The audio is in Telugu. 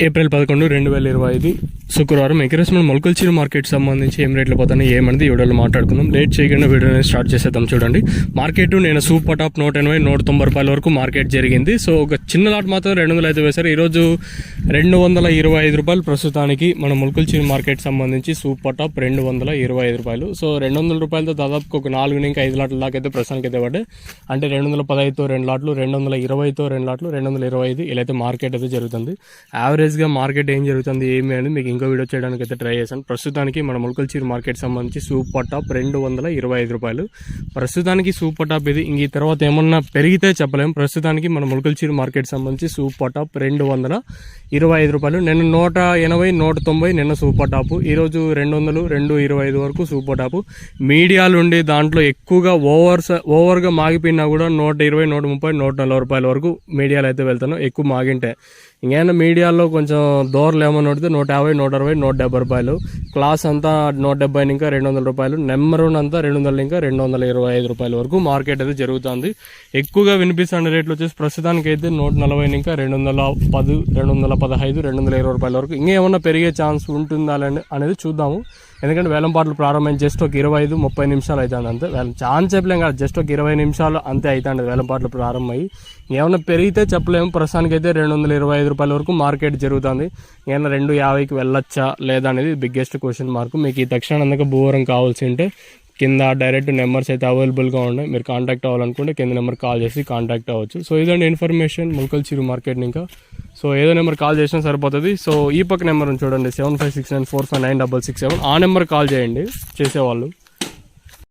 ఏప్రిల్ 11, 2025 శుక్రవారం ఎకరేస్మెంట్ మొలకల్చీరు మార్కెట్ సంబంధించి ఏం రేట్లు పోతాయి ఏమనేది ఈ వీడియోలో మాట్లాడుకుందాం. లేట్ చేయకుండా వీడియోని స్టార్ట్ చేసేద్దాం. చూడండి, మార్కెట్ నేను సూపర్ టాప్ 180, 190 రూపాయల వరకు మార్కెట్ జరిగింది. సో ఒక చిన్న లాట్ మాత్రం 200 అయితే వేశారు. ఈరోజు 225 రూపాయలు ప్రస్తుతానికి మన మొలకల్చీరు మార్కెట్ సంబంధించి సూపర్ టాప్ 225 రూపాయలు. సో 200 రూపాయలతో దాదాపు ఒక 4 ఇంకా 5 లాట్ల దాకా అయితే ప్రస్తుతానికి అయితే పడ్డాయి. అంటే 215తో 2 లాట్లు, 220తో 2 లాట్లు, 225 ఇలా అయితే మార్కెట్ అయితే జరుగుతుంది. యావరేజ్గా మార్కెట్ ఏం జరుగుతుంది ఏమి అని మీకు ఇంకో వీడియో చేయడానికి అయితే ట్రై చేశాను. ప్రస్తుతానికి మన మొలకల్చీరు మార్కెట్ సంబంధించి సూపర్ టాప్ 225 రూపాయలు ప్రస్తుతానికి సూపర్ టాప్ ఇది. ఇంక ఈ తర్వాత ఏమన్నా పెరిగితే చెప్పలేము. ప్రస్తుతానికి మన మొలకల్చీరు మార్కెట్ సంబంధించి సూపర్ టాప్ 225 రూపాయలు. నిన్న 180, 190 నిన్న సూపర్ టాప్. ఈరోజు 200, 225 వరకు సూపర్ టాప్. మీడియాలు ఉండి దాంట్లో ఎక్కువగా ఓవర్గా మాగిపోయినా కూడా 120, 130, 140 రూపాయల వరకు మీడియాలు అయితే వెళ్తాను. ఎక్కువ మాగింటే ఇంకేమైనా మీడియాలో కొంచెం దూరలు ఏమన్నా ఉంటే 150, 160, 170 రూపాయలు. క్లాస్ అంతా 170 ఇంకా 200 రూపాయలు. నెంబర్ వన్ అంతా 200 ఇంకా 225 రూపాయల వరకు మార్కెట్ అయితే జరుగుతుంది. ఎక్కువగా వినిపిస్తున్న రేట్లు వచ్చేసి ప్రస్తుతానికి అయితే 140 ఇంకా 210, 215, 220 రూపాయల వరకు. ఇంకేమన్నా పెరిగే ఛాన్స్ ఉంటుందా అనేది చూద్దాము. ఎందుకంటే వేలం పాటలు ప్రారంభం జస్ట్ ఒక 25-30 నిమిషాలు అవుతుంది అంతే. ఛాన్స్ చెప్పలేం కాదు, జస్ట్ ఒక 20 నిమిషాలు అంతే అవుతుంది వేలం పాటలు ప్రారంభమయ్యి. ఏమన్నా పెరిగితే చెప్పలేము. ప్రస్తుతానికి అయితే 225 రూపాయల వరకు మార్కెట్ జరుగుతుంది. ఏమన్నా 250కి వెళ్ళొచ్చా లేదా అనేది బిగ్గెస్ట్ క్వశ్చన్ మార్క్. మీకు ఈ తక్షణ అందుకే భూవరం కావాల్సి ఉంటే కింద డైరెక్ట్ నెంబర్స్ అయితే అవైలబుల్గా ఉన్నాయి. మీరు కాంటాక్ట్ అవ్వాలనుకుంటే కింద నెంబర్ కాల్ చేసి కాంటాక్ట్ అవ్వచ్చు. సో ఇదండి ఇన్ఫర్మేషన్ మొలకల్చీరు మార్కెట్. ఇంకా సో ఏదో నెంబర్ కాల్ చేసినా సరిపోతుంది. సో ఈ పక్క నెంబర్ చూడండి 7569459667. ఆ నెంబర్ కాల్ చేయండి చేసేవాళ్ళు.